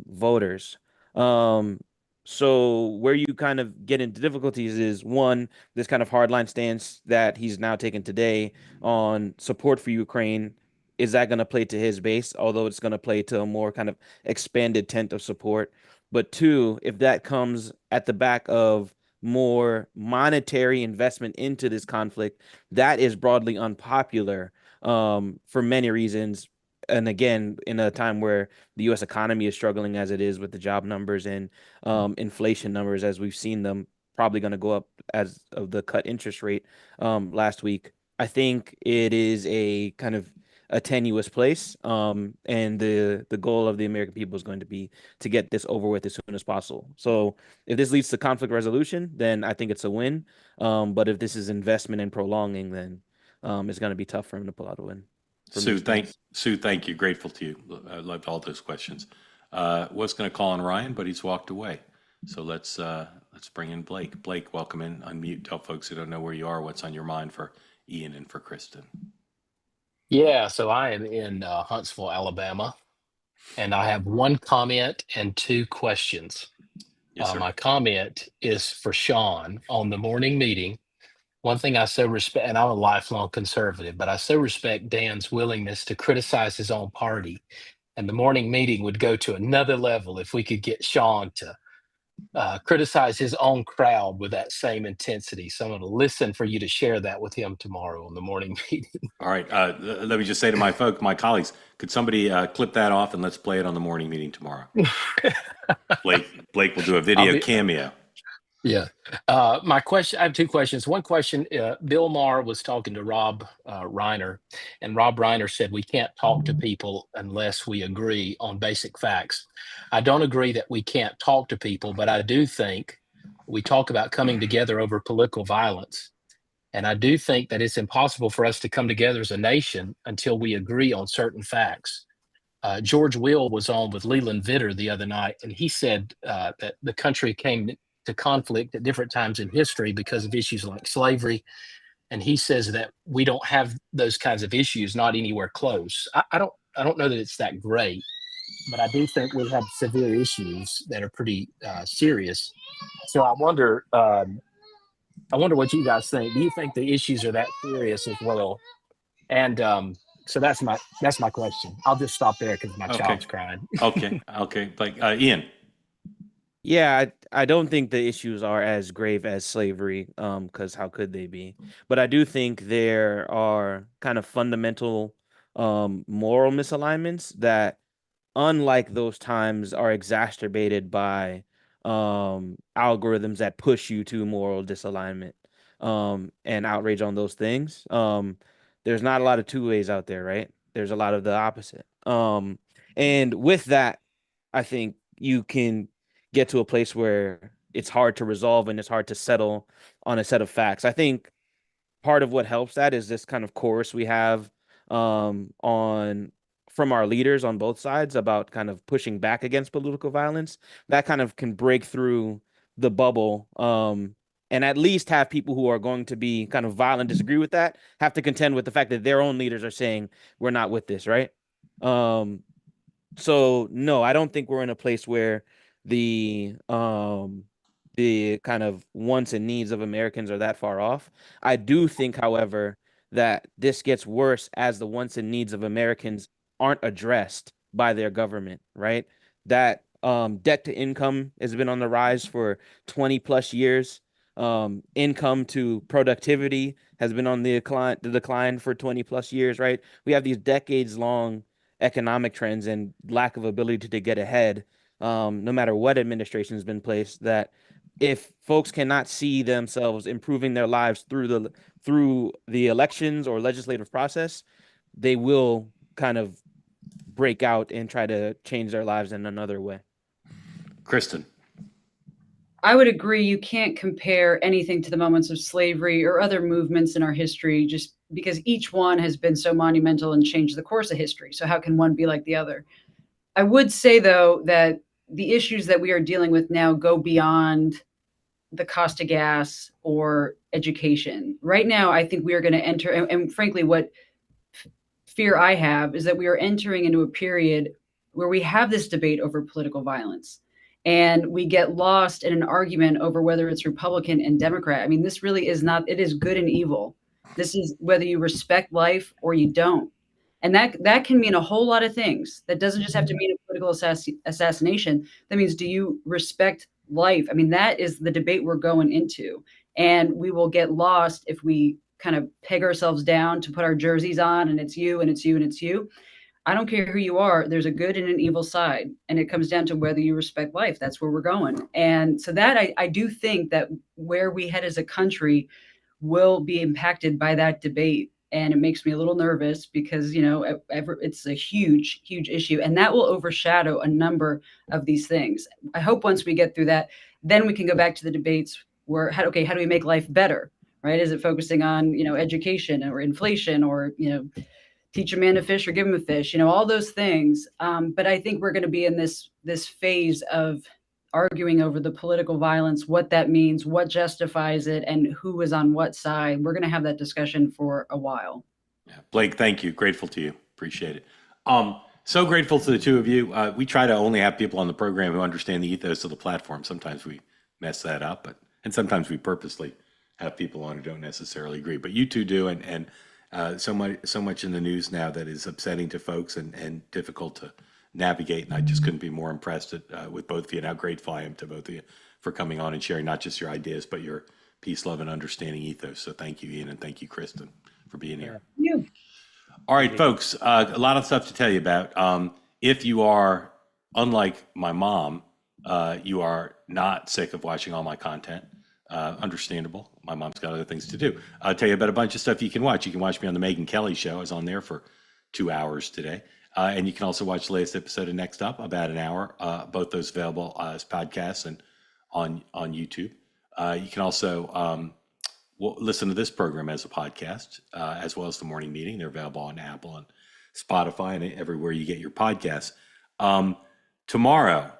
voters. So where you kind of get into difficulties is, one, this kind of hardline stance that he's now taken today on support for Ukraine. Is that going to play to his base? Although it's going to play to a more kind of expanded tent of support. But two, if that comes at the back of more monetary investment into this conflict, that is broadly unpopular for many reasons. And again, in a time where the U.S. economy is struggling as it is with the job numbers and inflation numbers, as we've seen them probably going to go up as of the cut interest rate last week, I think it is a kind of a tenuous place. And the goal of the American people is going to be to get this over with as soon as possible. So if this leads to conflict resolution, then I think it's a win. But if this is investment and prolonging, then it's going to be tough for him to pull out a win. Sue, thank you. Grateful to you. I loved all those questions. Was going to call on Ryan, but he's walked away. So let's bring in Blake. Blake, welcome in. Unmute. Tell folks who don't know where you are what's on your mind for Ian and for Kristen. Yeah, so I am in Huntsville, Alabama, and I have one comment and two questions. Yes, sir. My comment is for Sean on the morning meeting. One thing I so respect, and I'm a lifelong conservative, but I so respect Dan's willingness to criticize his own party. And the morning meeting would go to another level if we could get Sean to criticize his own crowd with that same intensity. So I'm going to listen for you to share that with him tomorrow in the morning meeting. All right. Let me just say to my colleagues, could somebody clip that off and let's play it on the morning meeting tomorrow? Blake will do a video cameo. Yeah. My question, I have two questions. One question, Bill Maher was talking to Rob Reiner, and Rob Reiner said we can't talk to people unless we agree on basic facts. I don't agree that we can't talk to people, but I do think we talk about coming together over political violence. And I do think that it's impossible for us to come together as a nation until we agree on certain facts. George Will was on with Leland Vitter the other night, and he said that the country came to conflict at different times in history because of issues like slavery. And he says that we don't have those kinds of issues, not anywhere close. I don't know that it's that great, but I do think we have severe issues that are pretty serious. So I wonder what you guys think. Do you think the issues are that serious as well? And so that's my question. I'll just stop there because my child's crying. Okay. Like Ian. Yeah, I don't think the issues are as grave as slavery, because how could they be? But I do think there are kind of fundamental moral misalignments that, unlike those times, are exacerbated by algorithms that push you to moral disalignment and outrage on those things. There's not a lot of two ways out there, right? There's a lot of the opposite. And with that, I think you can get to a place where it's hard to resolve and it's hard to settle on a set of facts. I think part of what helps that is this kind of chorus we have from our leaders on both sides about kind of pushing back against political violence. That kind of can break through the bubble and at least have people who are going to be kind of violent, disagree with that, have to contend with the fact that their own leaders are saying we're not with this, right? So no, I don't think we're in a place where the kind of wants and needs of Americans are that far off. I do think, however, that this gets worse as the wants and needs of Americans aren't addressed by their government, right? That debt to income has been on the rise for 20 plus years. Income to productivity has been on the decline for 20 plus years, right? We have these decades long economic trends and lack of ability to get ahead, no matter what administration has been placed, that if folks cannot see themselves improving their lives through the elections or legislative process, they will kind of break out and try to change their lives in another way. Kristin. I would agree. You can't compare anything to the moments of slavery or other movements in our history, just because each one has been so monumental and changed the course of history. So how can one be like the other? I would say, though, that the issues that we are dealing with now go beyond the cost of gas or education. Right now, I think we are going to enter, and frankly, what fear I have is that we are entering into a period where we have this debate over political violence. And we get lost in an argument over whether it's Republican and Democrat. I mean, this really is not, it is good and evil. This is whether you respect life or you don't. And that can mean a whole lot of things. That doesn't just have to mean a political assassination. That means, do you respect life? I mean, that is the debate we're going into. And we will get lost if we kind of peg ourselves down to put our jerseys on and it's you and it's you and it's you. I don't care who you are. There's a good and an evil side. And it comes down to whether you respect life. That's where we're going. And so that I do think that where we head as a country will be impacted by that debate. And it makes me a little nervous because, you know, it's a huge, huge issue. And that will overshadow a number of these things. I hope once we get through that, then we can go back to the debates where, how do we make life better, right? Is it focusing on, you know, education or inflation or, you know, teach a man to fish or give him a fish, you know, all those things. But I think we're going to be in this phase of arguing over the political violence, what that means, what justifies it, and who is on what side. We're going to have that discussion for a while. Yeah. Blake, thank you. Grateful to you. Appreciate it. So grateful to the two of you. We try to only have people on the program who understand the ethos of the platform. Sometimes we mess that up, and sometimes we purposely have people on who don't necessarily agree. But you two do, and so much in the news now that is upsetting to folks and difficult to navigate. And I just couldn't be more impressed with both of you and how grateful I am to both of you for coming on and sharing not just your ideas, but your peace, love, and understanding ethos. So thank you, Ian, and thank you, Kristin, for being here. You. All right, folks, a lot of stuff to tell you about. If you are, unlike my mom, you are not sick of watching all my content. Understandable. My mom's got other things to do. I'll tell you about a bunch of stuff you can watch. You can watch me on the Megyn Kelly Show. I was on there for 2 hours today. And you can also watch the latest episode of Next Up, about an hour. Both those available as podcasts and on YouTube. You can also listen to this program as a podcast, as well as the morning meeting. They're available on Apple and Spotify and everywhere you get your podcasts. Tomorrow,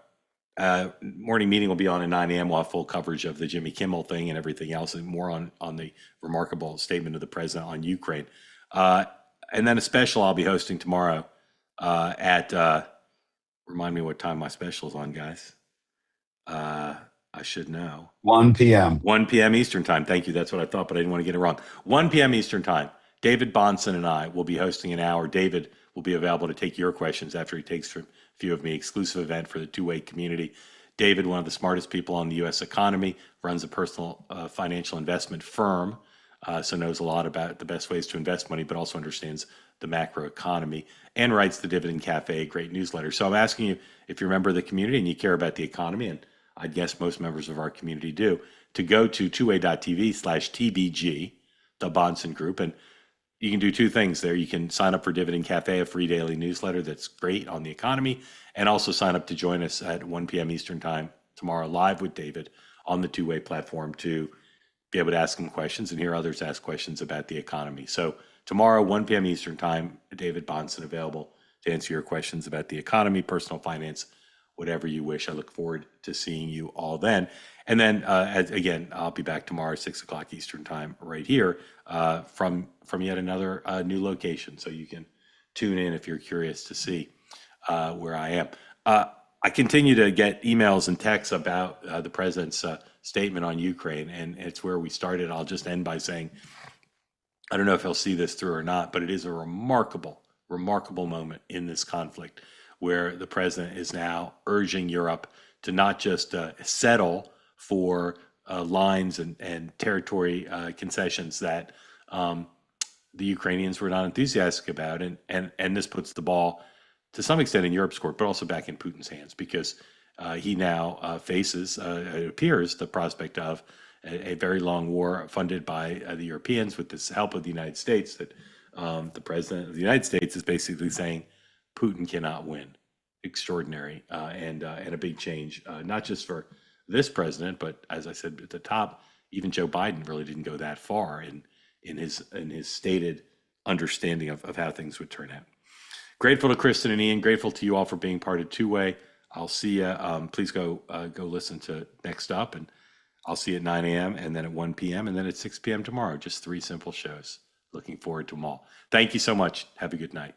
morning meeting will be on at 9 a.m. We'll have full coverage of the Jimmy Kimmel thing and everything else, and more on the remarkable statement of the president on Ukraine. And then a special I'll be hosting tomorrow at, remind me what time my special is on, guys. I should know. 1 p.m. 1 p.m. Eastern time. Thank you. That's what I thought, but I didn't want to get it wrong. 1 p.m. Eastern time. David Bonson and I will be hosting an hour. David will be available to take your questions after he takes from a few of me. Exclusive event for the two-way community. David, one of the smartest people on the U.S. economy, runs a personal financial investment firm, so knows a lot about the best ways to invest money, but also understands the macro economy, and writes the Dividend Cafe, a great newsletter. So I'm asking you, if you're a member of the community and you care about the economy, and I guess most members of our community do, to go to twoway.tv/TBG, the Bonson Group, and you can do two things there. You can sign up for Dividend Cafe, a free daily newsletter that's great on the economy, and also sign up to join us at 1 p.m. Eastern time tomorrow, live with David on the two-way platform, to be able to ask him questions and hear others ask questions about the economy. So tomorrow, 1 p.m. Eastern time, David Bonson available to answer your questions about the economy, personal finance, whatever you wish. I look forward to seeing you all then. And then, again, I'll be back tomorrow, 6 o'clock Eastern time, right here from yet another new location. So you can tune in if you're curious to see where I am. I continue to get emails and texts about the president's statement on Ukraine, and it's where we started. I'll just end by saying, I don't know if he'll see this through or not, but it is a remarkable moment in this conflict, where the president is now urging Europe to not just settle for lines and territory concessions that the Ukrainians were not enthusiastic about, and this puts the ball to some extent in Europe's court, but also back in Putin's hands, because he now faces, it appears, the prospect of a very long war funded by the Europeans with this help of the United States, that the president of the United States is basically saying Putin cannot win. Extraordinary and a big change, not just for this president, but as I said at the top, even Joe Biden really didn't go that far in his stated understanding of how things would turn out. Grateful to Kristin and Ian. Grateful to you all for being part of Two Way. I'll see you. Please go listen to Next Up, and I'll see you at 9 a.m. and then at 1 p.m. and then at 6 p.m. tomorrow. Just 3 simple shows. Looking forward to them all. Thank you so much. Have a good night.